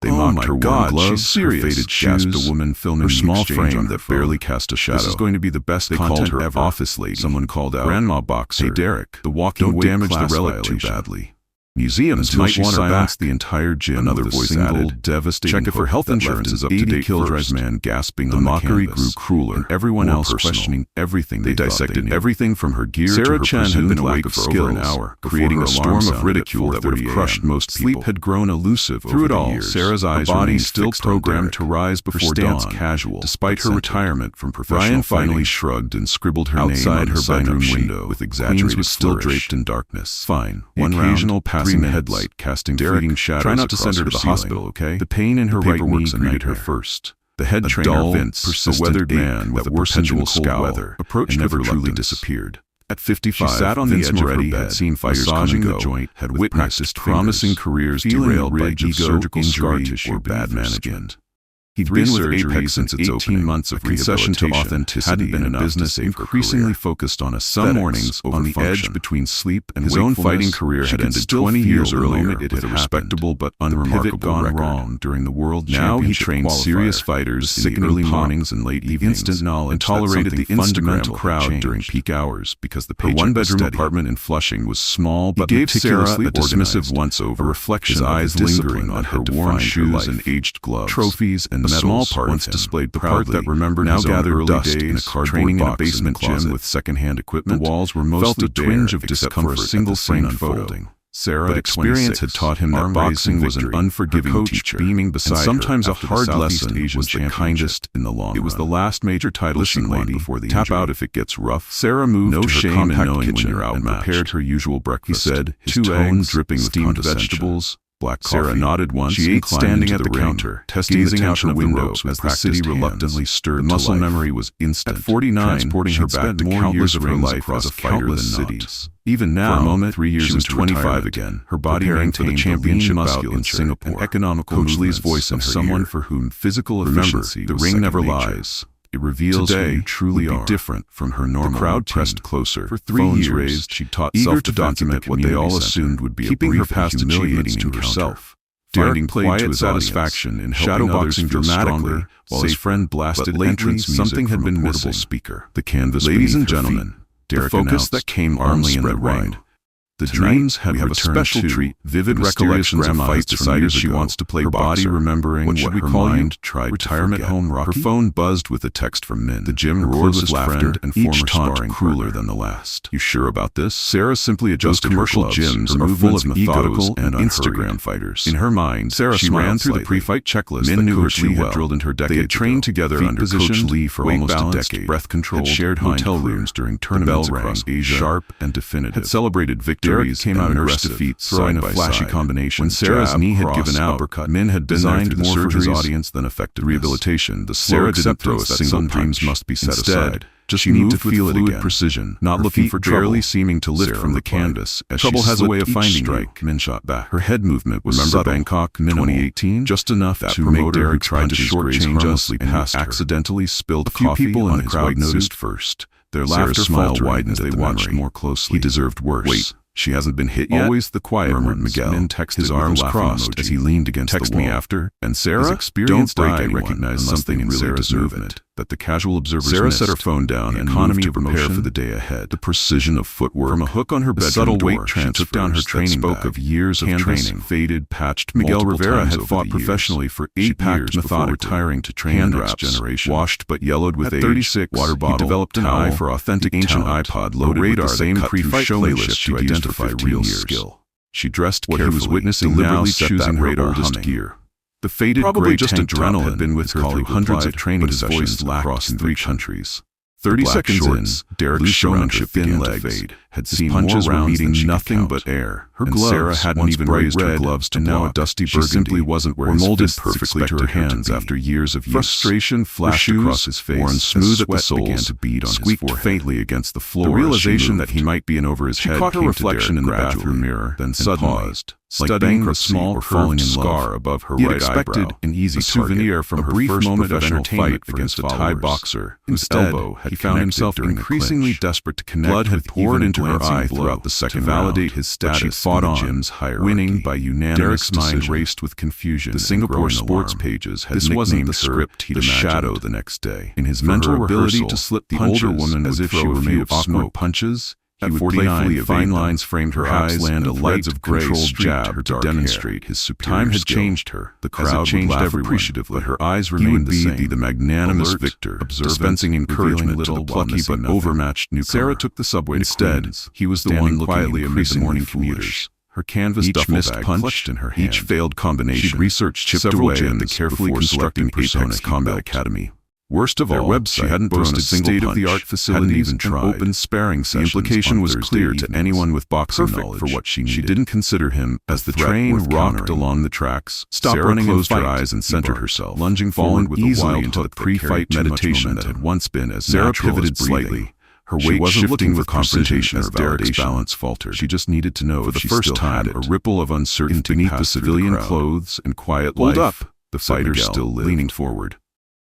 They mocked her worn gloves, her faded shoes, gasped a woman filming her small frame that barely cast a shadow. This is going to be the best content ever. They called her office lady. Someone called out, Grandma Boxer. Hey Derek, the walking weight damage the relic too badly. Museums might want to silence the entire gym. Another voice added, devastating. Check if her health insurance is up to date. Killjoy's man gasping on the mockery grew crueler, and everyone else questioning everything. They dissected everything from her gear to her Chen had been awake for over an hour, creating a storm of ridicule that would have crushed most people. Sleep had grown elusive through it all. Sarah's eyes remained still programmed to rise before dawn, casual, despite her retirement from professional fighting. Ryan finally shrugged and scribbled her name outside her bedroom window with exaggerated flourish. Queens was still draped in darkness. Fine. One occasional passing headlight casting fleeting shadows. Try not to send her to the hospital, okay? The pain in her right knee greeted her first. The head trainer Vince, a weathered man with a perpetual scowl, approached her never truly disappeared. At 55, she sat on the edge of her bed, had seen fires massaging the joint, had witnessed promising careers derailed by ego, surgical scar tissue, or bad management. He'd been with Apex since its 18 months of concession to authenticity hadn't been enough business increasingly focused on some mornings on the edge between sleep and his own fighting career had ended 20 years earlier with a respectable but unremarkable gone wrong during the World Championship. Now he trained serious fighters in the early mornings and late evenings, instant knowledge and tolerated the Instagram crowd during peak hours because the one-bedroom apartment in Flushing was small but meticulously a dismissive once-over, reflection his eyes lingering on her worn shoes and aged gloves, trophies and a small part once displayed the part that remembered now gathered dust in a training in a basement gym with second-hand equipment. The walls were mostly felt a twinge of discomfort for a single frame unfolding. Sarah, but experience had taught him that boxing was an unforgiving teacher, beaming beside and sometimes a hard lesson was the kindest in the long run. It was the last major title she won before the tap out if it gets rough. Sarah moved no to her shame in knowing when you're outmatched and prepared her usual breakfast. He said, his tone dripping with steamed vegetables. Black coffee. Sarah nodded once. She ate standing at the counter, gazing out her window as the city reluctantly stirred. The muscle memory was instant. At 49, transporting her back to more years of her life as a fighter than cities. Even now, for a moment, 3 years she was 25 again. Her body maintained the championship bout in Singapore. An economical Coach Lee's voice of someone for whom physical efficiency was second nature. The ring never lies. It reveals today, who you truly are different from her normal. The crowd pressed closer. For 3 years, raised, she taught eager to document what they all assumed would be keeping her past humiliating to herself. Finding quiet satisfaction in shadowboxing dramatically, while his friend blasted entrance something had been missing. Speaker. The canvas. Ladies and gentlemen, the focus that came only in the ring. The dreams had returned. We have a special treat. Vivid recollections of fights decided she wants to play her body, remembering what her mind tried retirement to home Rocky. Her phone buzzed with a text from Min. The gym roared with laughter and each taunt crueler than the last. You sure about this? Sarah simply adjusted commercial gyms are full of methodical and Instagram fighters. In her mind, Sarah ran through the pre-fight checklist Min knew Coach Lee had drilled in her decade. They had trained together under Coach Lee for almost a decade. Breath control, shared hotel rooms during tournaments across Asia, sharp and definitive. Had celebrated victory. Derek came out in defeat, throwing a flashy combination. When Sarah's knee had given out, Min had designed more for his audience than effective rehabilitation. The Sarah didn't throw a single dreams must be set aside. Just she moved to feel it again. Precision, not looking for trouble. Barely seeming to lift from the canvas. As trouble has a way of finding strike. Min shot back. Her head movement was subtle. Bangkok, minimal. 2018, just enough that to make Derek tried to shortchange us and accidentally spilled coffee. A few people in the crowd noticed first. Their laughter smile widened as they watched more closely. He deserved worse. Wait. She hasn't been hit yet? Always the quiet murmured Miguel. Min texted his arms crossed as he leaned against the wall. Text me after. And Sarah, don't break. I recognize something in Sarah's movement that the casual observers Sarah set her phone down and moved to prepare for the day ahead. The precision of footwork. From a hook on her bedroom subtle weight transfer took down her training spoke of years of training. Faded, patched. Miguel Rivera had fought professionally for 8 years before retiring to train the next generation. Washed but yellowed with age. 36, water bottle. He developed an eye for authentic ancient iPod loaded with the same pre-fight playlist to identify real skill. She dressed what he was witnessing, deliberately choosing her oldest gear. The faded gray just adrenaline had been with her through hundreds of training sessions across 3 countries. 30 seconds in, Derek's showmanship thin leg had seen punches were meeting nothing but air. Her gloves, Sarah hadn't even raised her gloves to now a dusty burgundy, simply wasn't where molded perfectly to her hands after years of use. Frustration flashed across his face, worn smooth at the soles, began to beat on his forehead, faintly against the floor. The realization that he might be in over his head. She caught her reflection in the bathroom mirror, then suddenly paused, studying the small falling scar above her right eyebrow. An easy souvenir from her first moment of entertainment against a Thai boxer whose elbow had found himself increasingly desperate to connect. Blood had poured into glancing throughout the second round. To validate his status, she fought on, gym's hierarchy. Winning by unanimous decision. Derek's mind raced with confusion. The Singapore sports pages had nicknamed the script he'd imagined. Shadow the next day. In his mental ability to slip the older woman as if she were made of awkward punches, he would playfully fine lines framed her eyes, land a light of gray jab to demonstrate his superior Time had changed her. The crowd changed appreciatively, but her eyes remained the same. He would be the magnanimous victor, dispensing encouragement to the plucky but overmatched newcomer. Sarah took the subway Instead, he was the one quietly amid the morning commuters. Her canvas duffel bag clutched in her hand. Each failed combination. She'd researched chipped away at the carefully constructed Apex Combat Academy. Worst of all, she hadn't thrown a state-of-the-art facilities and open sparring sessions. The implication was clear to anyone with boxing knowledge. For what she needed. She didn't consider him as the train rocked along the tracks. Sarah closed her eyes and centered herself, lunging forward with a wild into the pre-fight meditation that had once been as Sarah pivoted slightly. Her weight shifting with confrontation as Derek's balance faltered. She just needed to know for the first time a ripple of uncertainty beneath the civilian clothes and quiet life. Hold up, the fighter still lived, leaning forward.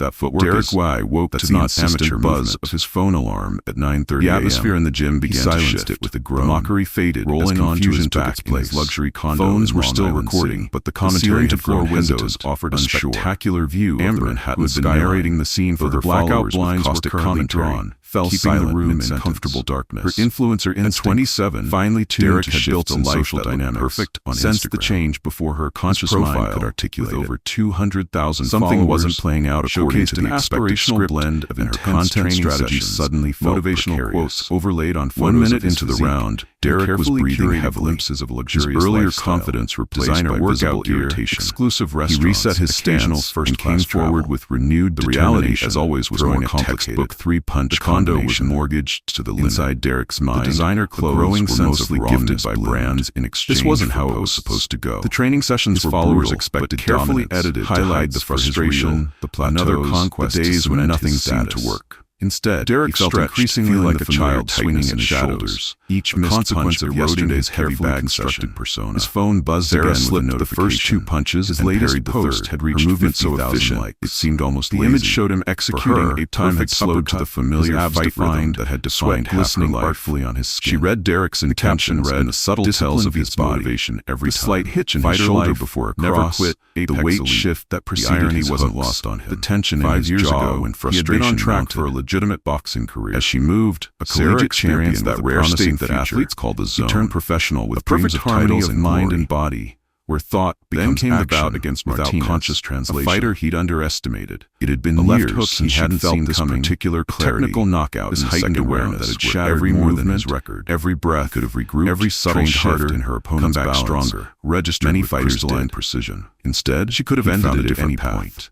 That footwork Derek woke to the amateur buzz of his phone alarm at 9:30 a.m. The atmosphere in the gym began to shift. It with a groan. The mockery faded, rolling onto his back in his luxury condo. Phones were still recording, but the commentary to floor windows offered a spectacular view of the Manhattan sky, narrating the scene for her blackout blinds were currently drawn, keeping the room in comfortable darkness. Her influencer instinct, at 27, finely tuned to shift in social dynamics, perfect on sensed the change before her conscious mind could articulate. With over 200,000 something wasn't playing out according to the aspirational blend of intense content strategy. Suddenly motivational quotes overlaid on photos. 1 minute into the round, Derek was breathing heavy glimpses of luxurious earlier lifestyle, confidence replaced by workout gear, exclusive restaurants. He reset his stance and came forward with renewed determination. The reality, as always, was more complicated. Textbook three-punch. The condo was mortgaged to the limit. Inside Derek's mind, the designer clothes were mostly gifted by brands in exchange. This wasn't how it was supposed to go. The training sessions were followers expected carefully edited to hide the frustration, the plateaus, conquest, the days when nothing seemed to work. Instead, Derek felt increasingly like a child swinging in his shoulders, each consequence of yesterday's carefully constructed persona. His phone buzzed again with the first 2 punches. His latest post had reached 50,000 likes. It seemed almost lazy. The image showed him executing a time had slowed to the familiar fight rhythm that had defined glistening artfully on his skin. She read Derek's intentions and the subtle tells of his motivation every time. The slight hitch in his shoulder before a cross, never quit, the weight shift that preceded his wasn't lost on him. The tension in his jaw when frustration he had been on track for a legitimate boxing career. As she moved, a collegiate champion that rare state that athletes call the zone, he turned professional with dreams of titles of mind and body, where thought then came the bout against without conscious translation. A fighter he'd underestimated. It had been years he hadn't felt this particular clarity. Technical knockout and heightened awareness that had shattered every movement, breath, every breath could have regrouped, every subtle shift in her opponent's balance, stronger, registered many fighters' line precision. Instead, she could have ended it at any point.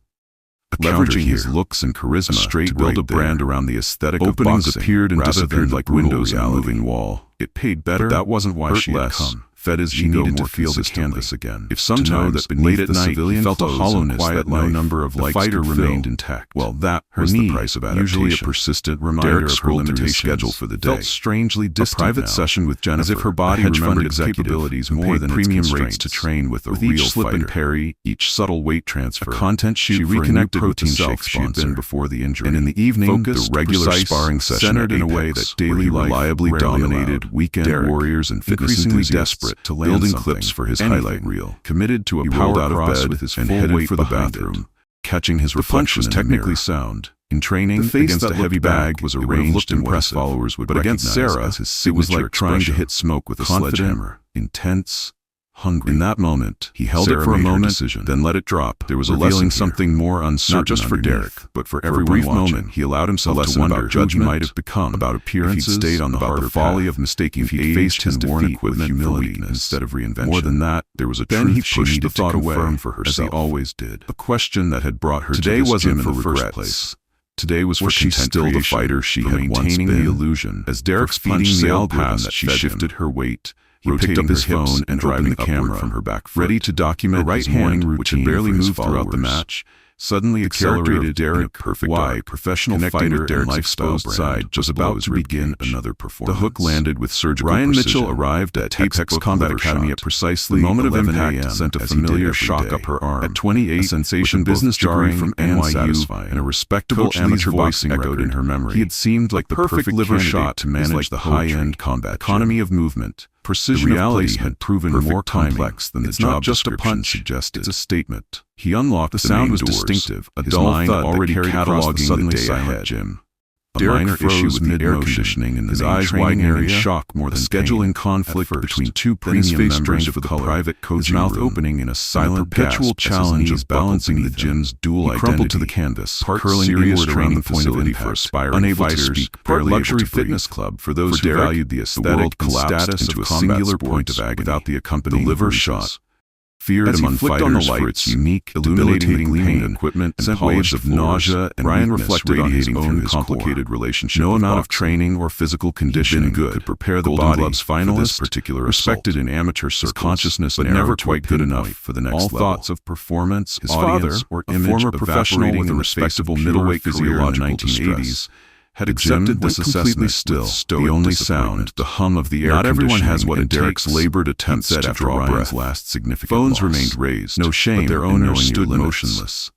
Leveraging his looks and charisma to build a brand around the aesthetic of boxing, appeared and disappeared like windows in a moving wall. It paid better, but that wasn't why she had come. Fed his ego needed to feel this canvas again. If sometimes late at night he felt a hollowness that no number of likes could remained intact, well, that was the price of adaptation. Usually a persistent reminder of her limited schedule for the day. Felt strangely distant. A private session with Jennifer, as if her body remembered capabilities more than premium rates to train with a real each slip and parry, each subtle weight transfer, a content shoot she reconnected with the self she'd been before the injury. And in the evening, the regular sparring session centered in a way that daily life reliably dominated. Weekend warriors and fitness enthusiasts desperate to land building clips for his highlight reel, committed to a power out of bed with his full weight for the bathroom, catching his reflection was technically sound. In training, the face that heavy bag was arranged and press followers would recognize against Sarah, as his it was like trying to hit smoke with a sledgehammer. Intense, hungry. In that moment, he held it for a moment, then let it drop. There was revealing something more uncertain, not just for Derek, but for everyone. For a brief moment, he allowed himself to wonder about judgment might have become, about appearances, if he'd stayed on the harder folly of mistaking if he'd faced his worn equipment humility instead of reinvention. More than that, there was a truth he pushed the thought away for herself, as he always did. A question that had brought her today wasn't in the first place. Today was for she still the fighter she had once been. The illusion, as Derek's feeding the algorithm that she shifted her weight. He picked up his phone and driving the camera from her back foot, ready to document his morning routine, which had barely moved throughout the match. Suddenly accelerated Derek, perfect professional fighter and lifestyle side was about to begin another performance. The hook landed with surgical precision. Ryan Mitchell arrived at Apex Combat Academy at precisely the moment of impact, sent a familiar shock up her arm. At 28, a sensation business degree from NYU and a respectable amateur voicing echoed in her memory. He had seemed like the perfect liver shot to manage the high-end combat economy of movement. Precision reality had proven more complex than the job description suggested. It's a statement. He unlocked the sound was distinctive. A dull thud already cataloging the suddenly silent gym. A minor issue with the air conditioning in the eyes widening in shock more than scheduling conflict between two premium members of the private coaching room. His mouth opening in a silent perpetual challenge of balancing the gym's dual identity. He crumpled to the canvas, curling inward training facility for aspiring fighters, part luxury fitness club for those who valued the aesthetic and status into a singular point of agony without the accompanying liver shot. Feared among fighters for its unique, illuminating gleaming equipment and sent waves of nausea and Ryan reflected on his own complicated relationship. No amount of training or physical conditioning could prepare the body Gloves finalist, particular respected in amateur circles, consciousness but never quite good enough for the next level. All thoughts of performance, his father, or image, former professional with a respectable middleweight career in the 1980s, had accepted this assessment still. The only sound, the hum of the air conditioning. Not everyone has what it takes. Labored attempts to draw Ryan's last significant Phones remained raised. No shame, but their owner stood motionless.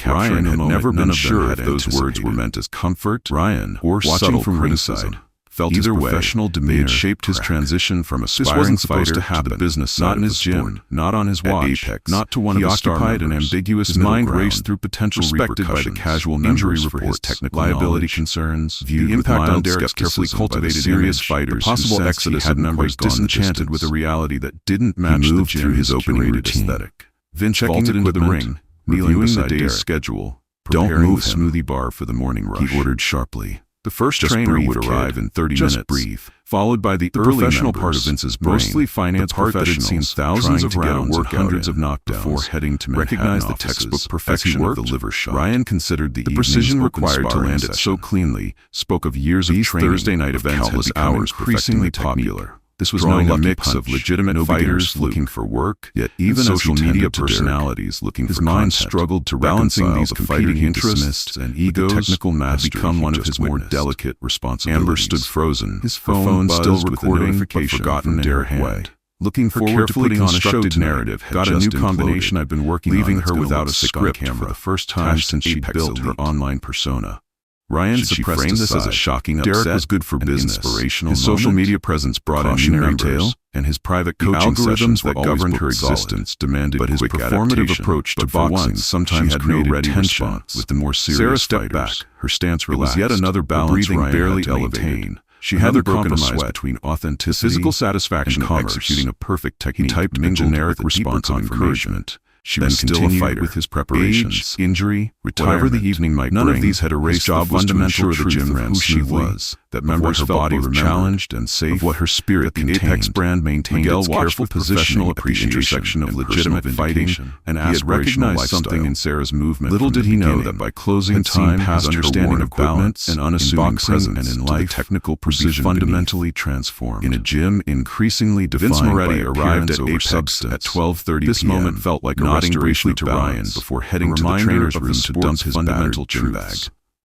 Ryan had never been sure if those words were meant as comfort, Ryan, or subtle from ringside. Felt either way, professional demeanor had shaped his transition from aspiring fighter to the business not in his gym, not on his watch, Apex, not to one of the star members. An ambiguous his mind raced through potential respected by the casual injury reports, technical liability concerns, the impact on Derek's carefully cultivated serious fighters, the possible exodus of members disenchanted with a reality that didn't match the gym his opening aesthetic. Vince vaulted into the ring, kneeling beside the day's schedule. Don't move smoothie bar for the morning rush, he ordered sharply. The first trainer would arrive in 30 minutes, followed by the early professional part of Vince's brain, mostly finance professionals, seen thousands of rounds and hundreds of knockdowns before heading to recognize the textbook perfection of the liver shot. Ryan considered the precision required to land it so cleanly, spoke of years of training. Thursday night events had become increasingly popular. This was knowing a mix of legitimate fighters looking for work, yet even social media personalities looking for content. His mind struggled to balancing these competing interests and egos. Technical mastery had become one of his more delicate responsibilities. Amber stood frozen, his phone still recording but forgotten in her hand. Looking forward to putting on a show narrative had got a new combination I've been working on, leaving her without a script for the first time since she built her online persona. Ryan suppressed this as a shocking upset. Derek was good for business. His social media presence brought in new retail, and his private coaching algorithms that governed her existence demanded but his performative approach to boxing sometimes had no ready response. With the more serious fighters, her stance relaxed. It was yet another balance Ryan barely elevated. She had the compromise between authenticity, physical satisfaction, and executing a perfect technique. He typed in generic response of encouragement. She then continued with his preparations, injury, retirement, whatever the evening might bring. None of these had erased the fundamental truth of who she was, that members felt both challenged and safe, of what her spirit contained. The Apex brand maintained its careful positioning at the intersection of legitimate fighting and aspirational lifestyle. Something in Sarah's movement. Little did he know that by closing time, his understanding of balance and unassuming presence and in life, technical precision fundamentally transformed. In a gym increasingly defined Vince Moretti arrived at Apex at 12:30 p.m. This moment felt like nodding briefly to Ryan before heading to the trainer's room to dump his fundamental gym bag.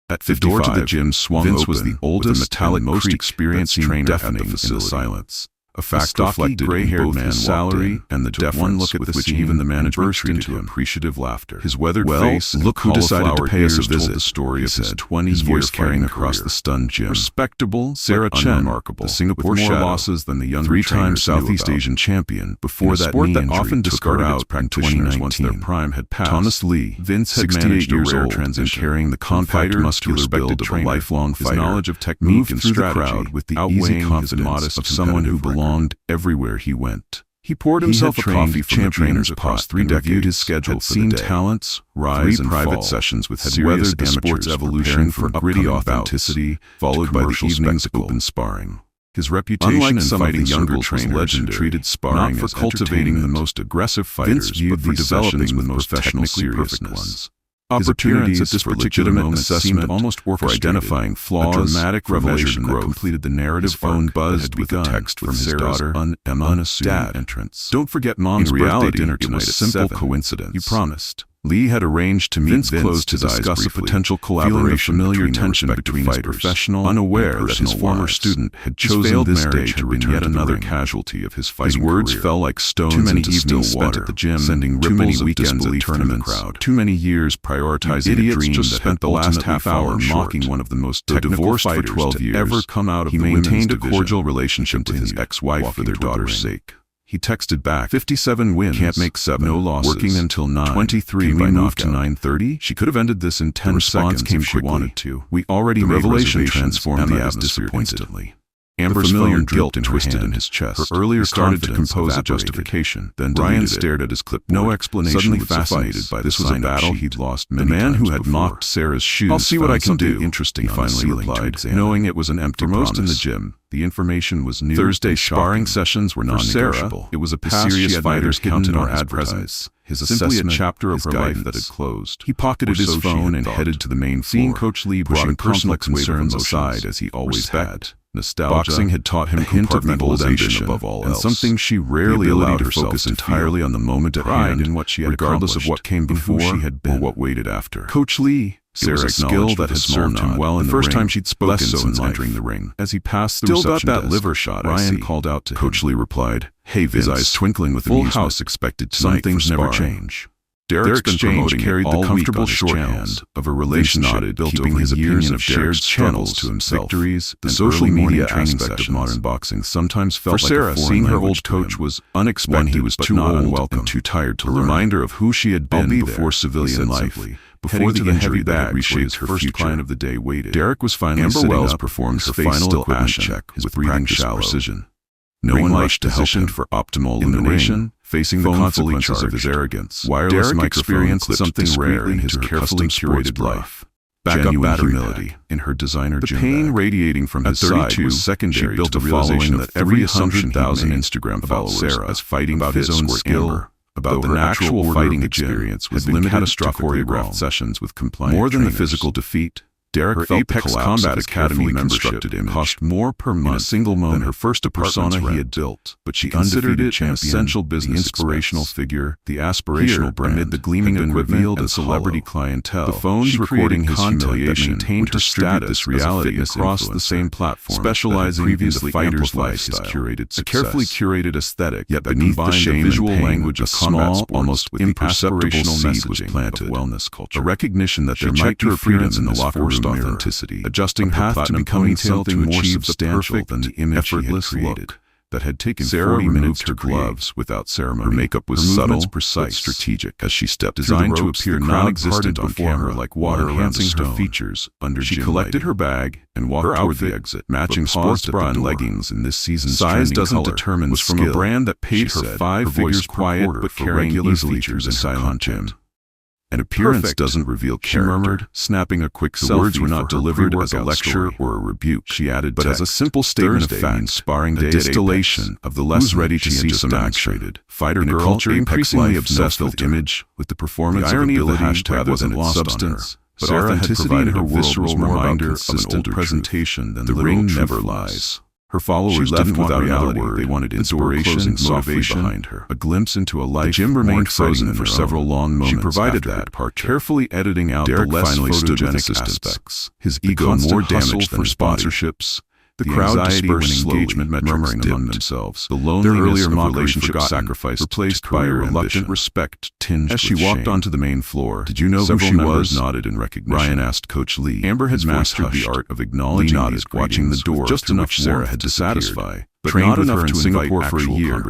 At 55, the door to the gym swung Vince open, was the oldest, metallic, most experienced trainer at the facility. Silence. A fact reflected in both his salary and the deference one look at with which even the manager burst into appreciative laughter. His weathered face, look who decided to pay us a visit. The story of his 20-year voice carrying across the stunned gym. Respectable, Sarah Chen, unremarkable, the Singapore with more losses than the younger three-time Southeast Asian champion. Before that knee injury often discarded its practitioners once their prime had passed. Thomas Lee, Vince had managed a rare transition, carrying the compact muscular build of a lifelong fighter. His knowledge of technique and strategy with the outweighing confidence of someone who belonged everywhere he went. He poured himself a coffee from the trainers across 3 decades, reviewed his schedule for the day, talents, rise and private sessions with weathered the sport's evolution from gritty authenticity, followed by the evening's open sparring. His reputation in fighting younger trainers who treated sparring not for cultivating the most aggressive fighters, but for developing the most professional seriousness. Opportunities at this particular moment seemed almost orchestrated. For identifying flaws, a dramatic revelation that completed the narrative. His phone buzzed with a text from his daughter, Emma, unassuming entrance. Don't forget Mom's birthday dinner tonight. It was a simple coincidence. You promised. Lee had arranged to meet Vince to discuss a potential collaboration, familiar tension between his professional, unaware that his former student had chosen this day to return yet another casualty of his fighting career. His words fell like stones into still water, at the gym, sending ripples of disbelief through the crowd. Too many years prioritizing a dream just spent the last half hour mocking one of the most technical fighters for 12 years to ever come out of the women's division. He maintained a cordial relationship with his ex-wife for their daughter's sake. He texted back, 57 wins, can't make 7, no losses, working until 9, 23 by move to 9:30. She could have ended this in 10 seconds if she wanted to. We already made revelation transformed the atmosphere instantly. Amber's familiar guilt twisted in his chest. Her earlier started to compose a justification. Then Ryan stared at his clipboard. No explanation. Suddenly fascinated by this was a battle he'd lost many times before. The man who had mocked Sarah's shoes. I'll see what I can do. Interesting, he finally replied, knowing it was an empty promise. In the gym, the information was new. Thursday sparring sessions were non-negotiable. It was a past serious fighters hidden or advertised. His assessment, simply a chapter of her life that had closed. He pocketed his phone and headed to the main floor. Seeing Coach Lee brought personal concerns aside as he always had. Nostalgia, boxing had taught him a hint of mental ambition above all else, and something she rarely allowed her to focus entirely on the moment at hand in what she had regardless of what came before she had been or what waited after. Coach Lee, Sarah's skill that had served him well in the first time she'd spoken since entering the ring. As he passed the reception desk, still got that liver shot, Ryan called out to him. Coach Lee replied, "Hey Vince," his eyes twinkling with amusement. Full house expected tonight. Some things never change. Derek's exchange carried the comfortable shorthand of a relationship built keeping his opinion of shared channels to himself. Victories, the social media aspect of modern boxing sometimes felt like Sarah, seeing her old coach was unexpected, he was too old and too tired to learn. A reminder of who she had been before civilian life. Before the injury that had reshaped her first client of the day waited. Derek was finally sitting up, performed her final equipment check with breathing precision. No one rushed to help him for optimal elimination, facing the consequences of his arrogance. Wireless Derek experienced something rare in his carefully curated life. Backup battery humility in her designer gym. The pain radiating from his side was secondary. She built a following that every 100,000 Instagram followers as fighting about his own skill, about the actual fighting experience, was limited to choreographed sessions with compliant more than the physical defeat. Derek felt Apex Combat Academy membership cost more per month in a single moment than her first persona he had built, but she considered it an essential business, the inspirational figure, the aspirational brand, amid the gleaming equipment and celebrity clientele. The phones recording his humiliation that maintained her status reality across the same platform, specializing in the fighter's lifestyle, a carefully curated aesthetic, yet beneath the shame visual language of small, almost imperceptible seed was planted wellness culture, a recognition that there might be freedoms in the locker room. Authenticity, adjusting path to becoming something more substantial than the image she had created. That had taken Sarah 40 minutes her gloves without ceremony. Her makeup was subtle, precise, strategic. As she stepped designed to appear non-existent on camera like water, enhancing her features. Under she collected her bag and walked toward the exit, matching sports bra and leggings in this season's size doesn't determine was from a brand that paid her 5 figures quiet but carrying easily features and silent content. An appearance doesn't reveal character, she murmured, snapping a quick selfie. The words were not delivered as a lecture or a rebuke, she added, but as a simple statement of fact, sparring a distillation of the lesson ready to see some action. Fighter in a culture increasingly obsessed with image, with the performance of ability rather than its substance. But authenticity in her visceral reminder of an older presentation than the ring never lies. Her followers didn't want reality, they wanted inspiration, motivation behind her. A glimpse into a life. The gym remained frozen for several long moments. She provided that part, carefully editing out the less photogenic aspects. His ego more damaged than sponsorships. The crowd dispersed engagement metrics among themselves. The loneliness of relationship sacrifice replaced by a reluctant respect tinged as she walked onto the main floor. Did you know who she was? Nodded in recognition. Ryan asked Coach Lee. Amber had mastered the art of acknowledging these watching the door just enough Sarah had to satisfy. But not enough to Singapore for a year.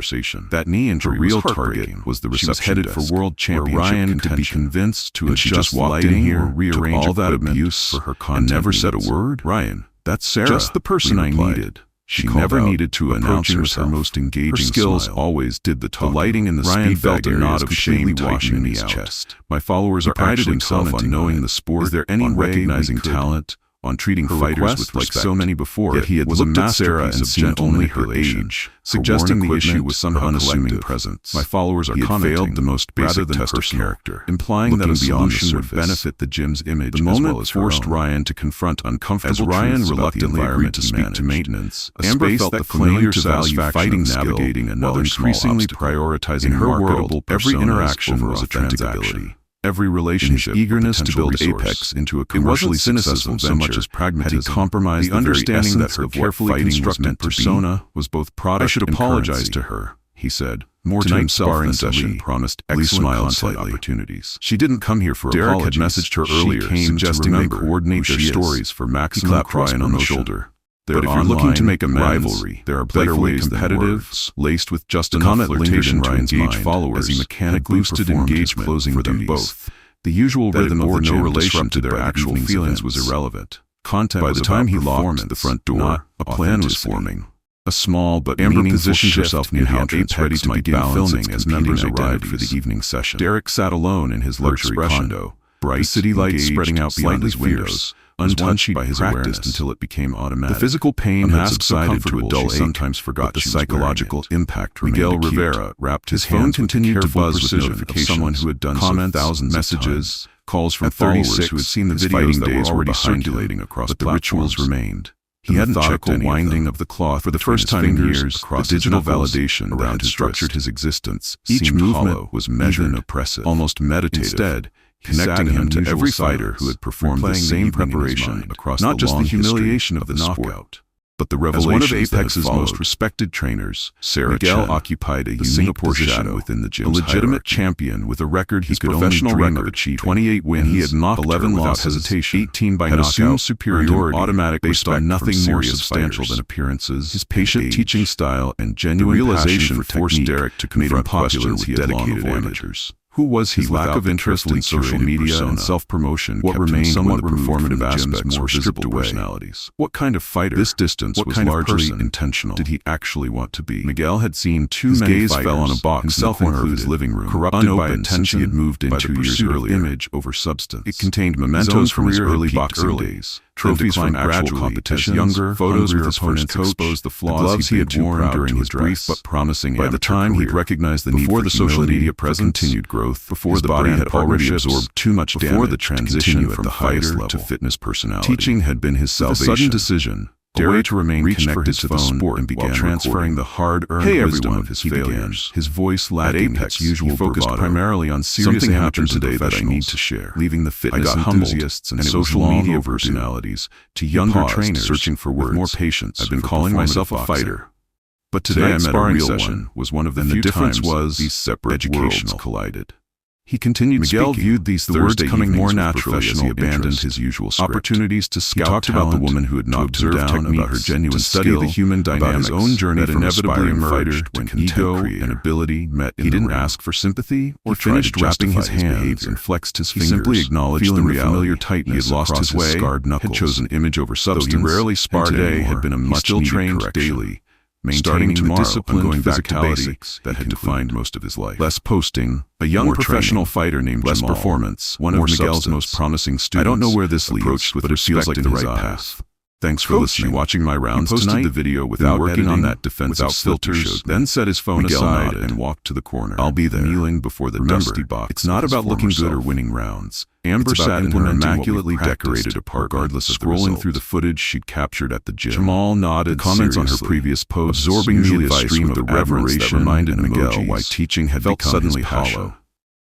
That knee injury real target was the reception. She was headed for world championship. Ryan could be convinced to adjust lighting here, rearrange all that abuse for her content, and never said a word. Ryan. That's Sarah. Just the person I needed. She never needed to announce herself. Her most engaging. Her skills always did the talking. The lighting in the speed felt a nod of shame tightening his chest. My followers are actually himself on knowing the sport. Is there any recognizing talent? On treating fighters with like so many before, yet he had looked at Sarah and seen only her age, suggesting the issue was some unassuming presence. My followers are failed the most basic test of character, implying that a solution would benefit the gym's image. The moment forced Ryan to confront uncomfortable truths. As Ryan reluctantly agreed to speak to maintenance, Amber felt the familiar to value fighting navigating another increasingly prioritizing her world. Every interaction was a transaction. Every relationship, eagerness to build Apex into a commercially successful so much as pragmatism, had compromised the understanding that her carefully constructed persona was both product. I should apologize to her, he said. More to himself than to Lee promised excellent content opportunities. She didn't come here for apologies. Derek had messaged her earlier, suggesting they coordinate their stories for maximum crying on the shoulder. But if you're looking to make a rivalry, there are better ways competitive, laced with just enough flirtation to engage followers, as he mechanically boosted engagement closing for them both. The usual rhythm of no relation to their actual feelings was irrelevant. Content by the time he locked the front door, a plan was forming. A small but Amber positioned herself near the entrance, ready to begin filming as members arrived for the evening session. Derek sat alone in his luxury condo, bright city lights spreading out beyond his windows, untouched by his awareness until it became automatic. The physical pain had subsided to a dull ache, sometimes forgot the psychological impact remained acute. Miguel Rivera wrapped his phone continued to buzz with notifications of someone who had done comments, thousands messages, calls from followers who had seen the videos that were already circulating across the rituals remained. He hadn't checked any winding of the cloth for the first time in years. The digital validation that had structured his existence. Each movement was measured and oppressive, almost meditative. Instead, connecting him to every fighter who had performed the same preparation across not just the humiliation of the knockout, but the revelation. As one of Apex's most respected trainers, Miguel occupied a unique position within the gym's hierarchy. A legitimate champion with a record he could only dream of achieving. 28 wins, he had knocked 11 losses, hesitation, 18 by knockout, assumed superiority, automatic based on nothing more substantial than appearances. His patient teaching style and genuine realization forced Derek to confront questions he had long avoided. Amateurs. Who was he? His lack of interest in social media and self-promotion what remained somewhat performative aspects more stripped away. Personalities. What kind of fighter? This distance was largely intentional. Did he actually want to be? Miguel had seen too many fighters. His gaze fell on a box in the corner of his living room, corrupted by attention he had moved in 2 years earlier. Image over substance. It contained mementos from his early boxing days. Trophies from actual competitions, younger photos with his opponents exposed the flaws he had worn during his brief but promising amateur career. By the time he'd recognized the need for the social media presence, continued growth, before the body had already absorbed too much damage, before the transition from fighter to fitness personality. Teaching had been his salvation. With a sudden decision, Derek to remain connected to the sport and began transferring the hard-earned wisdom of his failures. His voice lacking its usual focused primarily on serious amateurs today that I need to share, leaving the fitness enthusiasts and social media personalities to younger trainers searching for words. With more patience, I've been calling myself a fighter. But today I met a real one. Was one of the few times was these separate worlds collided. He continued Miguel speaking. Viewed these Thursday coming more naturally as he abandoned his usual script. Opportunities to scout talked about the woman who had knocked her down, about her genuine study the human dynamics, about his own journey that inevitably emerged when ego and ability met. He didn't ask for sympathy or finished wrapping his hands and flexed his fingers. He simply acknowledged the familiar tightness. He had lost his way, had chosen image over substance. Though he rarely sparred today, had been a much needed trained daily. Starting tomorrow, the discipline going back to basics that had defined most of his life. Less posting, a young professional fighter named less Jamal, performance, one of Miguel's most promising students. I don't know where this leads, but it feels like the right path. Thanks for listening. Watching my rounds tonight. He posted the video without working on that defensive filters, then set his phone aside and walked to the corner. I'll be there, kneeling before the dusty box. It's not about looking good or winning rounds. Amber sat in her immaculately decorated apartment, regardless of scrolling through the footage she'd captured at the gym. Jamal nodded, comments on her previous posts, absorbing the advice with the reverence that reminded Miguel why teaching had felt suddenly hollow.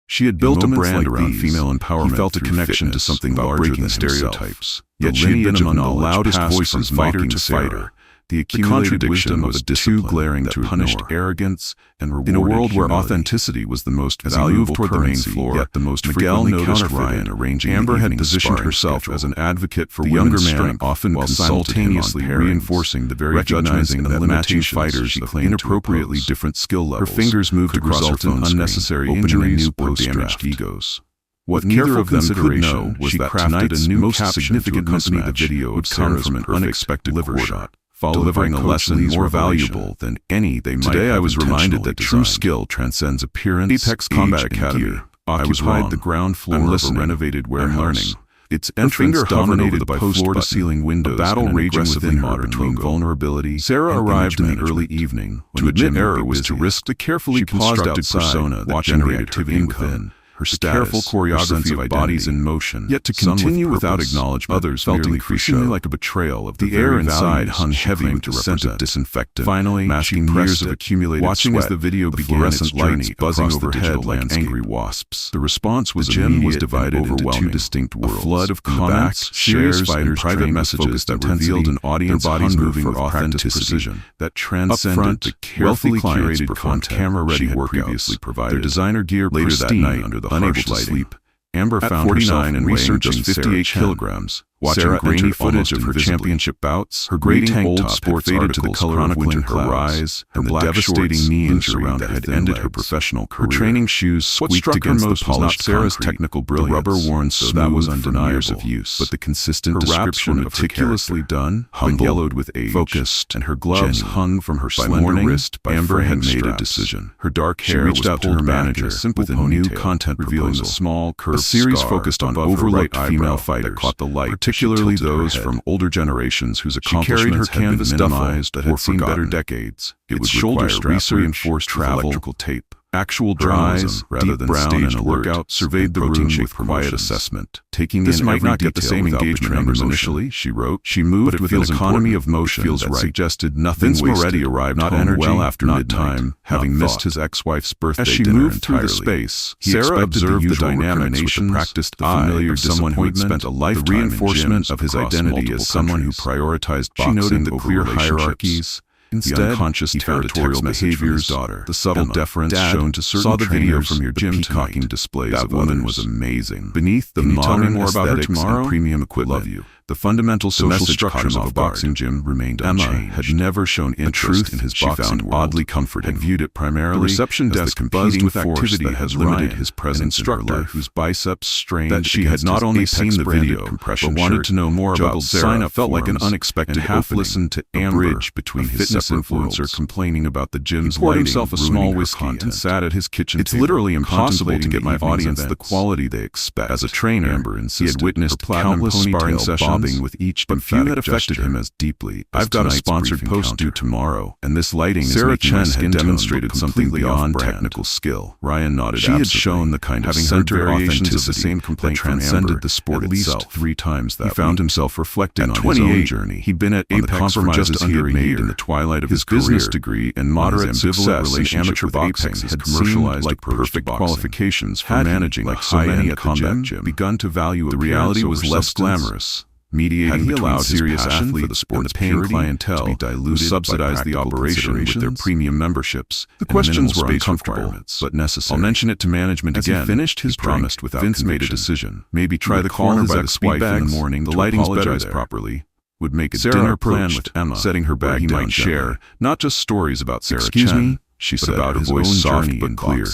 She had built a brand around female empowerment. He felt a connection to something larger than stereotypes. Yet she had been among the loudest voices from fighter to fighter. The accumulated wisdom was too glaring to punish arrogance and rewarded in a world where authenticity was the most valuable toward the main floor. Yet the most Miguel noticed Ryan arranging. Amber had positioned herself as an advocate for the younger man, often while simultaneously reinforcing the very recognizing that matching fighters of inappropriately different skill levels. Her fingers moved across her phone, unnecessary injuries or damaged egos. What neither of them could know was that tonight's most significant company the video would come from an unexpected liver shot, delivering a lesson more valuable than any they might have. Today I was reminded that true skill transcends appearance. Apex Combat Academy occupied the ground floor of a renovated warehouse. Its entrance dominated by floor-to-ceiling windows, a battle raging within her between vulnerability. Sarah arrived in the early evening. To admit error was to risk the carefully constructed persona that generated activity within. her careful choreography of bodies in motion. Yet to continue without acknowledgement, others felt increasingly like a betrayal of the air inside hung heavy with the scent of disinfectant. Finally, masking years of accumulated watching sweat, as the video began its journey buzzing overhead like angry wasps. The response was immediate was divided and overwhelming. Into two distinct worlds. A flood of comments, shares, and private messages that revealed an audience bodies moving with authentic precision that transcended the carefully curated camera-ready previously provided. Their designer gear later that night under the harsh lighting. Amber found 49 and weighing just 58 kilograms. Watching grainy footage of her championship bouts, her gray tank top sports faded to the color of winter her rise, and the devastating knee injury that had ended her professional career. Her training shoes squeaked against the polished Sarah's technical brilliance. The rubber worn so that was undeniable of use, but the consistent description of meticulously done, humble, yellowed with age, focused, and her gloves hung from her slender wrist. Amber had made a decision. Her dark hair reached out to her manager with a new content revealing the small curved series focused on overlooked female fighters that caught the light, particularly those from older generations whose accomplishments had been minimized but had seen better decades. It would require reinforced travel, electrical tape, actual dries, rather than staged workout, surveyed the room with quiet assessment. Taking this might not get the same engagement numbers initially, she wrote. She moved with an economy of motion that suggested nothing wasted. Moretti arrived not energy, well after midtime, having missed his ex-wife's birthday dinner entirely. As she moved through the space, Sarah observed the dynamics which practiced the familiar someone who had spent a lifetime the reinforcement of his identity as someone who prioritized boxing. She noted the clear hierarchies. Instead, the unconscious territorial behaviors, the subtle deference shown to certain trainers from your gym peacocking displays of woman was amazing. Beneath the modern aesthetics and premium equipment, love you. The fundamental social structure of a boxing gym remained unchanged. Emma had never shown interest in his boxing world. Oddly comforting, and viewed it primarily the reception desk buzzed with activity that has limited his presence in her life, whose biceps strained that she had not only seen the video, but wanted to know more about Sarah. Felt like an unexpected half listened to Amber, bridge between his fitness influencer complaining about the gym's lighting, poured himself a small whiskey and sat at his kitchen table. It's literally impossible to get my audience the quality they expect. As a trainer, Amber insisted, he had witnessed countless sparring sessions with each, but few had affected him as deeply. I've got a sponsored post due tomorrow, and this lighting Sarah is making Chen had demonstrated something beyond technical skill. Ryan nodded. She had shown the kind of center variations of the same complaint that transcended the sport at least 3 times that he found himself reflecting on his own journey. He'd been at Apex for just under a year in the twilight of his business degree and moderate success in amateur boxing had commercialized like perfect qualifications for managing like so many at the gym. Begun to value the reality was less glamorous. Mediating between serious athletes for the sport's paying clientele to be diluted, subsidize the operation with their premium memberships. The questions were uncomfortable, but necessary. I'll mention it to management again. As he finished his promise without Vince made a decision. Maybe try the corner by the speed bag in the morning. The lighting's better there. Properly. Would make a dinner plan with Emma, setting her bag he might share not just stories about Sarah Excuse me, she said, about his own journey but clear.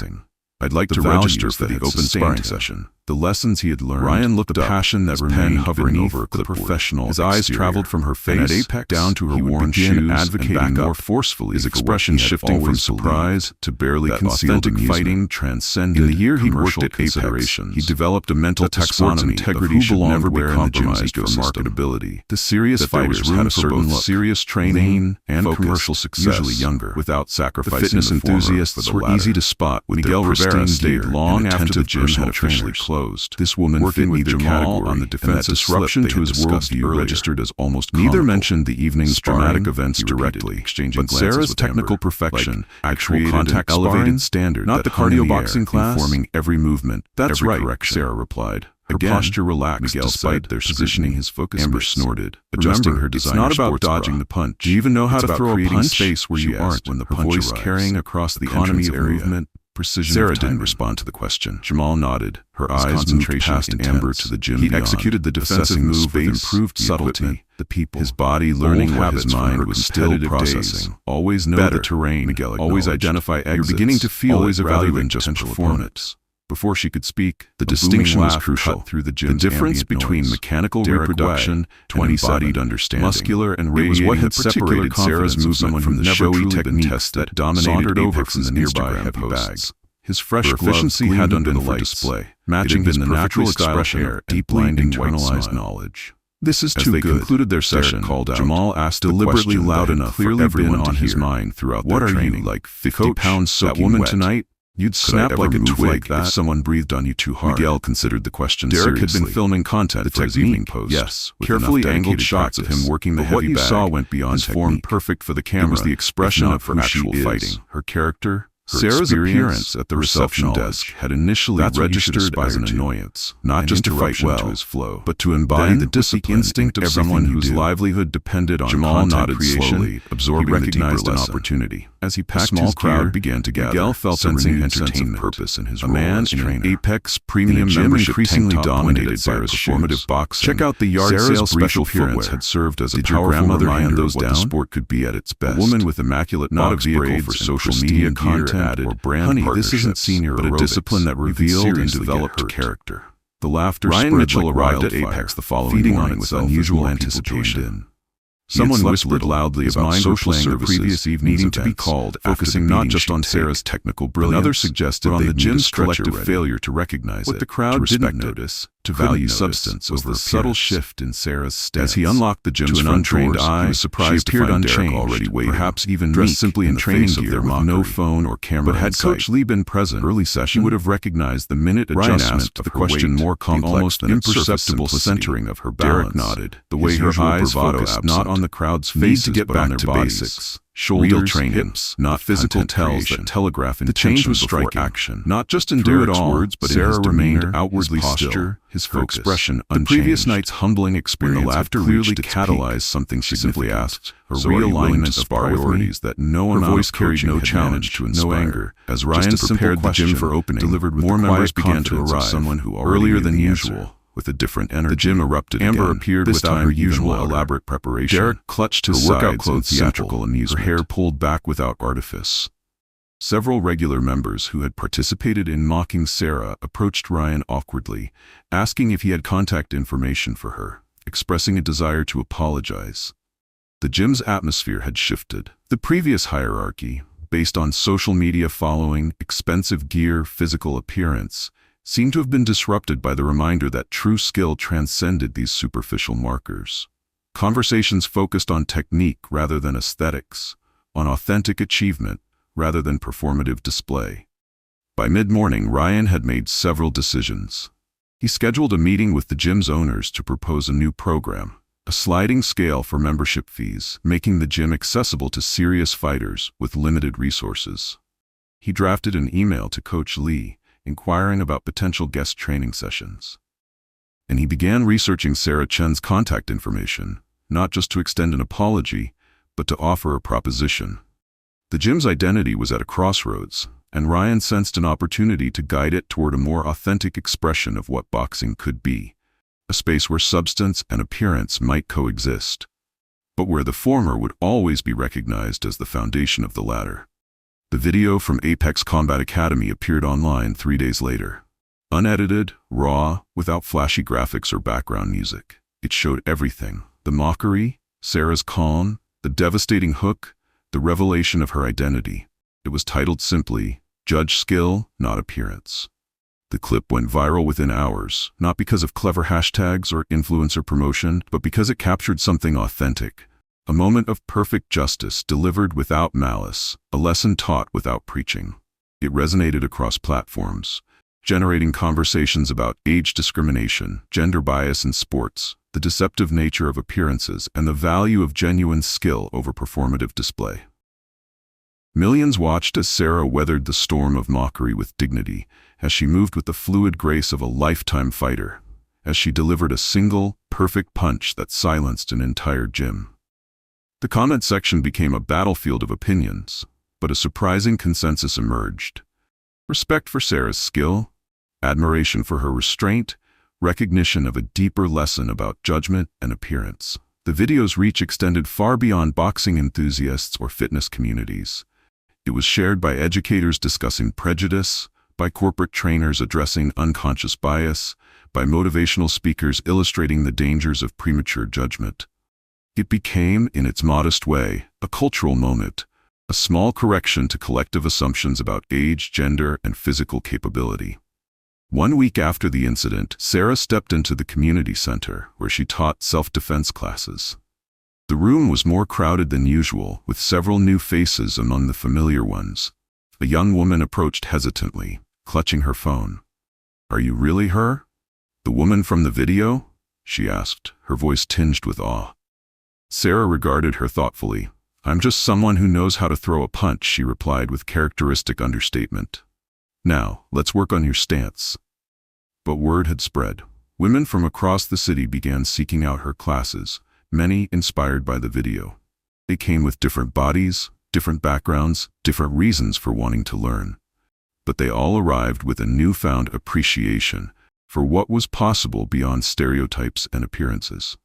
I'd like to register for the open sparring session. The lessons he had learned. Ryan looked up, passion that remained hovering over the professional. His eyes traveled from her face at Apex down to her worn shoes, advocating more forcefully. His expression shifting from surprise to barely concealed amusement. Fighting transcended. In the year he worked at Apex, he developed a mental taxonomy integrity should never be compromised for marketability. The serious fighters had a certain look, serious training and commercial success, usually younger, without sacrificing the fitness enthusiasts were easy to spot. Miguel Rivera stayed long after the gym had officially closed. This woman working with Jamal on the defensive disruption to his worldview registered as almost neither mentioned the evening's dramatic events directly, but Sarah's technical perfection, actual contact elevated standard, not the cardio boxing class, informing every movement. That's right, Sarah replied. Her posture relaxed despite their positioning his focus. Amber snorted, adjusting her designer. It's not about dodging the punch. Do you even know how to throw a punch? Space where you aren't when the voice carrying across the economy of movement. Precision. Sarah didn't respond to the question. Jamal nodded. Her eyes moved past Amber to the gym. He executed the defensive move with improved subtlety. The people, his body learning what his mind was still processing. Always know the terrain. Always identify exits. You're beginning to feel always evaluating just performance. Before she could speak, the distinction was crucial. Through the gym's the difference between mechanical reproduction and embodied understanding, muscular and radiating, it was what had separated Sarah's movement from the showy techniques that dominated Apex in the nearby heavy bags. His fresh efficiency had under the light display, matching his the natural expression of deeply internalized knowledge. This is too good. As they concluded their session, called out, Jamal asked deliberately loud enough clearly for everyone on his mind throughout their training. What are you, like 50 pounds soaking wet? That woman tonight? You'd snap like a twig if someone breathed on you too hard. Miguel considered the question seriously. Derek had been filming content for his evening post. Yes, carefully angled shots of him working the heavy bag. What you saw went beyond his form perfect for the camera. It was the expression of her actual fighting, her character. Sarah's appearance at the reception desk had initially registered as an annoyance, not just to fight well, but to embody the discipline instinct of someone whose livelihood depended on content creation. Absorbing the deeper lesson. Opportunity. As he packed his crowd began to gather, Miguel felt a renewed sense of purpose in his role as trainer. A man in an Apex Premium membership increasingly dominated Sarah's performative boxing. Check out the yard sale special appearance had served as a powerful reminder of what the sport could be at its best. A woman with immaculate box vehicle for social media content or brand partnerships, this isn't senior but a discipline that revealed and developed character. The laughter Ryan Mitchell arrived at Apex the following morning with unusual anticipation. Someone whispered loudly about social services needing to be called, focusing not just on Sarah's technical brilliance, another suggested on the gym's collective failure to recognize what the crowd didn't notice, to value substance was the subtle shift in Sarah's stance. As he unlocked the gym's front untrained eye, she appeared unchanged, already waiting, perhaps even dressed simply in training gear with no phone or camera. But had Coach Lee been present, early session, he would have recognized the minute adjustment of the question more complex, almost imperceptible centering of her balance. Derek nodded, the way her eyes focused not on the crowd's faces, to get back to basics. Shoulders, hips, not physical tells that telegraph intention. The change was striking. Action, not just in Derek's words, but Sarah remained outwardly posture, his focus, expression unchanged. The previous night's humbling experience, when the laughter clearly catalyzed something she simply asked. A realignment of priorities that no amount voice carried no challenge to inspire. No anger. As Ryan prepared the gym for opening, delivered more members began to arrive. Someone who earlier than usual. With a different energy. The gym erupted Amber again, appeared without her usual elaborate preparation. Derek clutched his workout clothes, theatrical amusement. Her hair pulled back without artifice. Several regular members who had participated in mocking Sarah approached Ryan awkwardly, asking if he had contact information for her, expressing a desire to apologize. The gym's atmosphere had shifted. The previous hierarchy, based on social media following, expensive gear, physical appearance, seemed to have been disrupted by the reminder that true skill transcended these superficial markers. Conversations focused on technique rather than aesthetics, on authentic achievement rather than performative display. By mid-morning, Ryan had made several decisions. He scheduled a meeting with the gym's owners to propose a new program, a sliding scale for membership fees, making the gym accessible to serious fighters with limited resources. He drafted an email to Coach Lee, inquiring about potential guest training sessions. And he began researching Sarah Chen's contact information, not just to extend an apology, but to offer a proposition. The gym's identity was at a crossroads, and Ryan sensed an opportunity to guide it toward a more authentic expression of what boxing could be, a space where substance and appearance might coexist, but where the former would always be recognized as the foundation of the latter. The video from Apex Combat Academy appeared online 3 days later. Unedited, raw, without flashy graphics or background music. It showed everything. The mockery, Sarah's calm, the devastating hook, the revelation of her identity. It was titled simply, "Judge Skill, Not Appearance." The clip went viral within hours, not because of clever hashtags or influencer promotion, but because it captured something authentic. A moment of perfect justice delivered without malice, a lesson taught without preaching. It resonated across platforms, generating conversations about age discrimination, gender bias in sports, the deceptive nature of appearances, and the value of genuine skill over performative display. Millions watched as Sarah weathered the storm of mockery with dignity, as she moved with the fluid grace of a lifetime fighter, as she delivered a single, perfect punch that silenced an entire gym. The comment section became a battlefield of opinions, but a surprising consensus emerged. Respect for Sarah's skill, admiration for her restraint, recognition of a deeper lesson about judgment and appearance. The video's reach extended far beyond boxing enthusiasts or fitness communities. It was shared by educators discussing prejudice, by corporate trainers addressing unconscious bias, by motivational speakers illustrating the dangers of premature judgment. It became, in its modest way, a cultural moment, a small correction to collective assumptions about age, gender, and physical capability. 1 week after the incident, Sarah stepped into the community center, where she taught self-defense classes. The room was more crowded than usual, with several new faces among the familiar ones. A young woman approached hesitantly, clutching her phone. "Are you really her? The woman from the video?" she asked, her voice tinged with awe. Sarah regarded her thoughtfully. "I'm just someone who knows how to throw a punch," she replied with characteristic understatement. "Now, let's work on your stance." But word had spread. Women from across the city began seeking out her classes, many inspired by the video. They came with different bodies, different backgrounds, different reasons for wanting to learn. But they all arrived with a newfound appreciation for what was possible beyond stereotypes and appearances.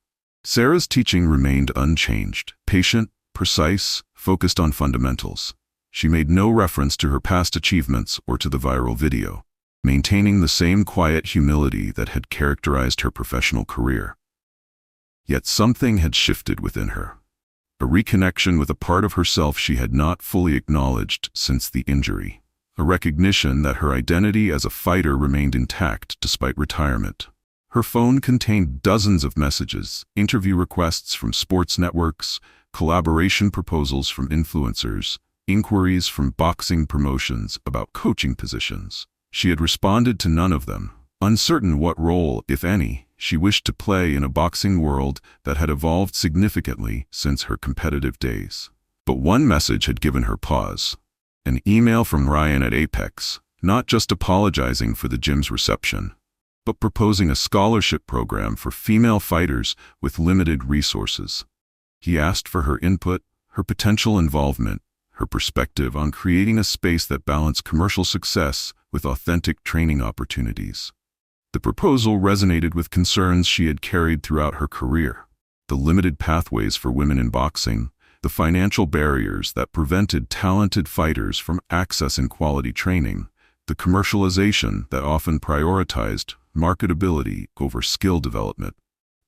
Sarah's teaching remained unchanged, patient, precise, focused on fundamentals. She made no reference to her past achievements or to the viral video, maintaining the same quiet humility that had characterized her professional career. Yet something had shifted within her. A reconnection with a part of herself she had not fully acknowledged since the injury. A recognition that her identity as a fighter remained intact despite retirement. Her phone contained dozens of messages, interview requests from sports networks, collaboration proposals from influencers, inquiries from boxing promotions about coaching positions. She had responded to none of them, uncertain what role, if any, she wished to play in a boxing world that had evolved significantly since her competitive days. But one message had given her pause. An email from Ryan at Apex, not just apologizing for the gym's reception, but proposing a scholarship program for female fighters with limited resources. He asked for her input, her potential involvement, her perspective on creating a space that balanced commercial success with authentic training opportunities. The proposal resonated with concerns she had carried throughout her career. The limited pathways for women in boxing, the financial barriers that prevented talented fighters from accessing quality training, the commercialization that often prioritized marketability over skill development.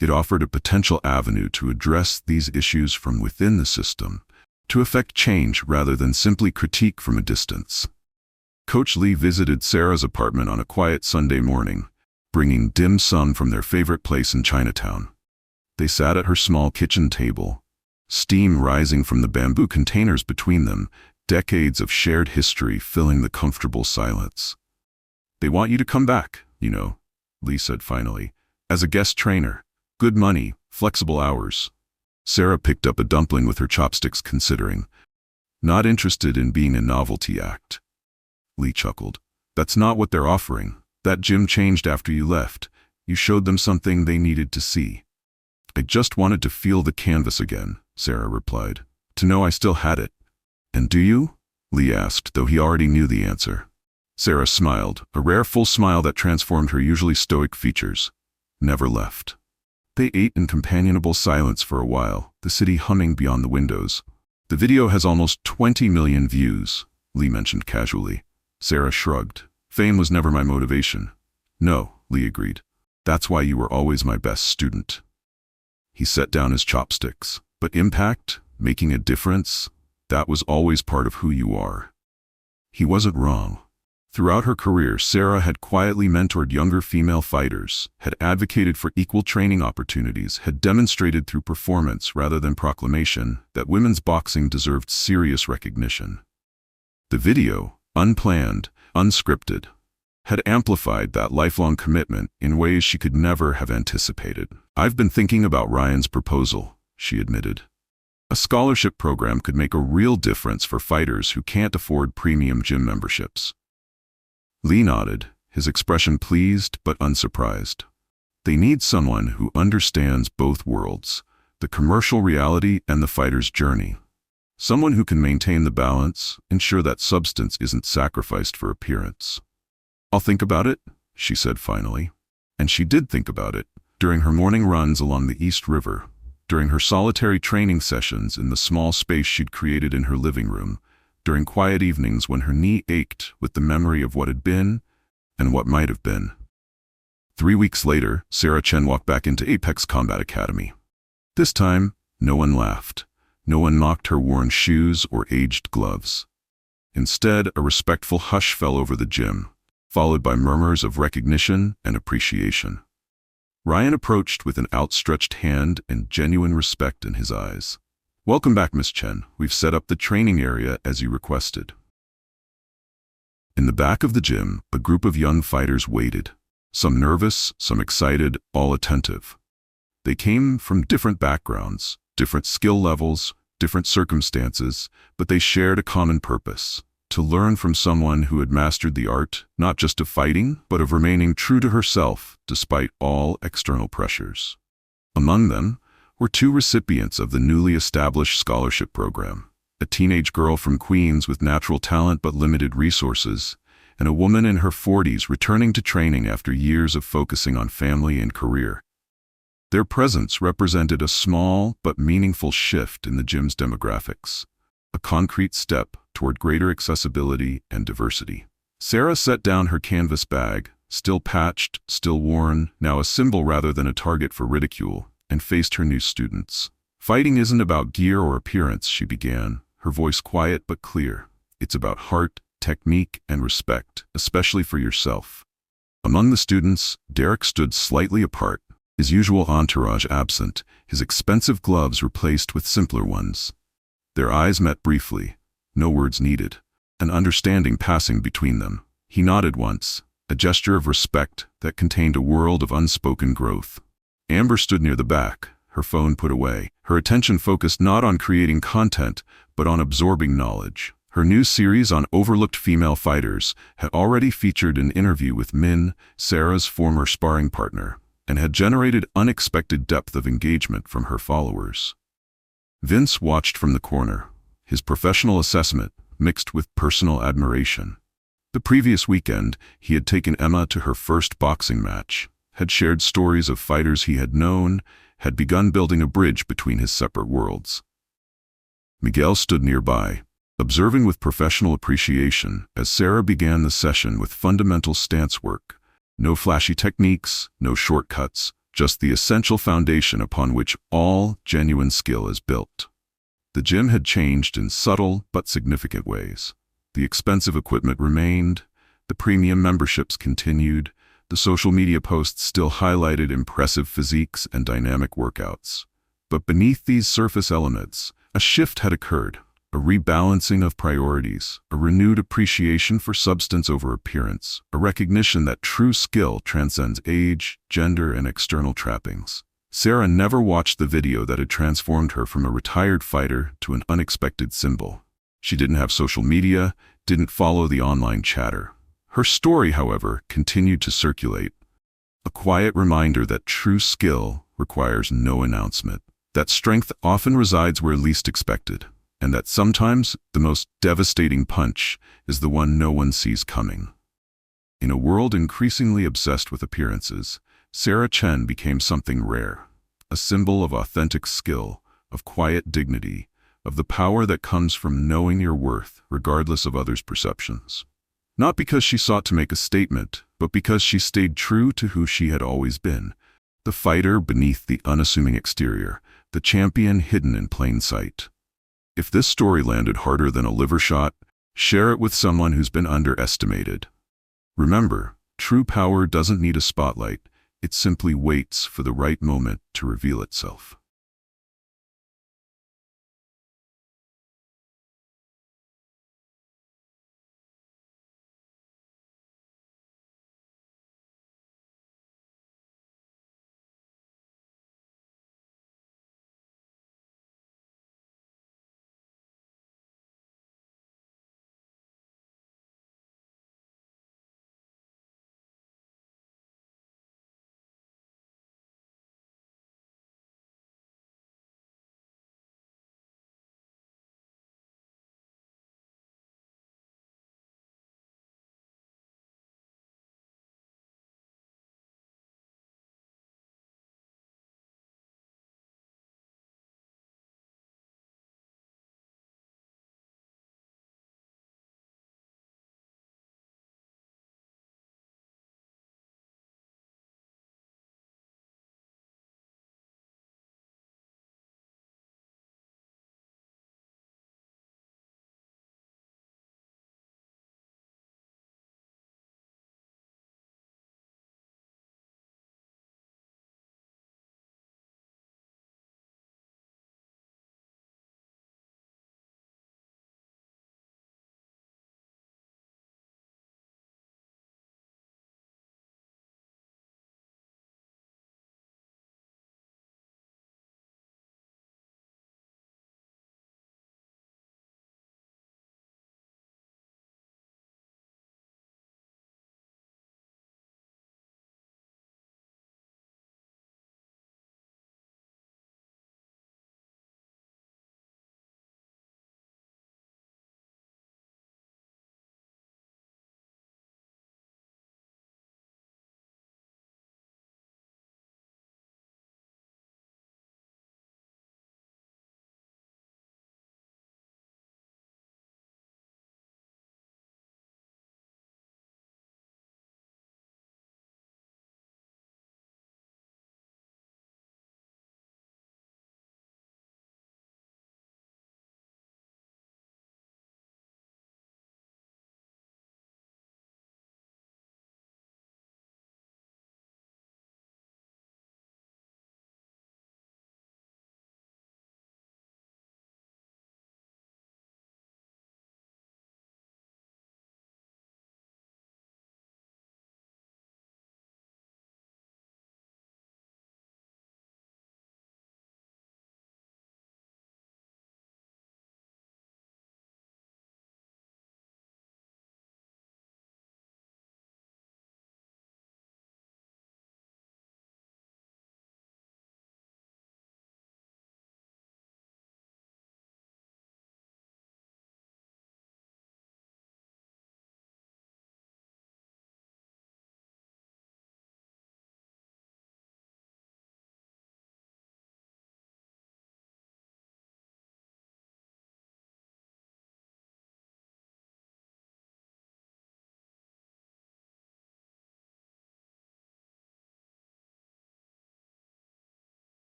It offered a potential avenue to address these issues from within the system, to effect change rather than simply critique from a distance. Coach Lee visited Sarah's apartment on a quiet Sunday morning, bringing dim sum from their favorite place in Chinatown. They sat at her small kitchen table, steam rising from the bamboo containers between them, decades of shared history filling the comfortable silence. "They want you to come back, you know," Lee said finally, "as a guest trainer. Good money, flexible hours." Sarah picked up a dumpling with her chopsticks, considering. "Not interested in being a novelty act." Lee chuckled. "That's not what they're offering. That gym changed after you left. You showed them something they needed to see." "I just wanted to feel the canvas again," Sarah replied. "To know I still had it." "And do you?" Lee asked, though he already knew the answer. Sarah smiled, a rare full smile that transformed her usually stoic features. "Never left." They ate in companionable silence for a while, the city humming beyond the windows. "The video has almost 20 million views," Lee mentioned casually. Sarah shrugged. "Fame was never my motivation." "No," Lee agreed. "That's why you were always my best student." He set down his chopsticks. "But impact, making a difference, that was always part of who you are." He wasn't wrong. Throughout her career, Sarah had quietly mentored younger female fighters, had advocated for equal training opportunities, had demonstrated through performance rather than proclamation that women's boxing deserved serious recognition. The video, unplanned, unscripted, had amplified that lifelong commitment in ways she could never have anticipated. "I've been thinking about Ryan's proposal," she admitted. "A scholarship program could make a real difference for fighters who can't afford premium gym memberships." Lee nodded, his expression pleased but unsurprised. They need someone who understands both worlds, the commercial reality and the fighter's journey. Someone who can maintain the balance, ensure that substance isn't sacrificed for appearance. "I'll think about it," she said finally. And she did think about it, during her morning runs along the East River, during her solitary training sessions in the small space she'd created in her living room, during quiet evenings when her knee ached with the memory of what had been and what might have been. 3 weeks later, Sarah Chen walked back into Apex Combat Academy. This time, no one laughed. No one mocked her worn shoes or aged gloves. Instead, a respectful hush fell over the gym, followed by murmurs of recognition and appreciation. Ryan approached with an outstretched hand and genuine respect in his eyes. "Welcome back, Miss Chen. We've set up the training area as you requested." In the back of the gym, a group of young fighters waited. Some nervous, some excited, all attentive. They came from different backgrounds, different skill levels, different circumstances, but they shared a common purpose: to learn from someone who had mastered the art, not just of fighting, but of remaining true to herself despite all external pressures. Among them were two recipients of the newly established scholarship program: a teenage girl from Queens with natural talent but limited resources, and a woman in her 40s returning to training after years of focusing on family and career. Their presence represented a small but meaningful shift in the gym's demographics, a concrete step toward greater accessibility and diversity. Sarah set down her canvas bag, still patched, still worn, now a symbol rather than a target for ridicule, and faced her new students. "Fighting isn't about gear or appearance," she began, her voice quiet but clear. "It's about heart, technique, and respect, especially for yourself." Among the students, Derek stood slightly apart, his usual entourage absent, his expensive gloves replaced with simpler ones. Their eyes met briefly, no words needed, an understanding passing between them. He nodded once, a gesture of respect that contained a world of unspoken growth. Amber stood near the back, her phone put away, her attention focused not on creating content, but on absorbing knowledge. Her new series on overlooked female fighters had already featured an interview with Min, Sarah's former sparring partner, and had generated unexpected depth of engagement from her followers. Vince watched from the corner, his professional assessment mixed with personal admiration. The previous weekend, he had taken Emma to her first boxing match, had shared stories of fighters he had known, had begun building a bridge between his separate worlds. Miguel stood nearby, observing with professional appreciation as Sarah began the session with fundamental stance work. No flashy techniques, no shortcuts, just the essential foundation upon which all genuine skill is built. The gym had changed in subtle but significant ways. The expensive equipment remained, the premium memberships continued, the social media posts still highlighted impressive physiques and dynamic workouts. But beneath these surface elements, a shift had occurred, a rebalancing of priorities, a renewed appreciation for substance over appearance, a recognition that true skill transcends age, gender, and external trappings. Sarah never watched the video that had transformed her from a retired fighter to an unexpected symbol. She didn't have social media, didn't follow the online chatter. Her story, however, continued to circulate, a quiet reminder that true skill requires no announcement, that strength often resides where least expected, and that sometimes the most devastating punch is the one no one sees coming. In a world increasingly obsessed with appearances, Sarah Chen became something rare, a symbol of authentic skill, of quiet dignity, of the power that comes from knowing your worth regardless of others' perceptions. Not because she sought to make a statement, but because she stayed true to who she had always been, the fighter beneath the unassuming exterior, the champion hidden in plain sight. If this story landed harder than a liver shot, share it with someone who's been underestimated. Remember, true power doesn't need a spotlight, it simply waits for the right moment to reveal itself.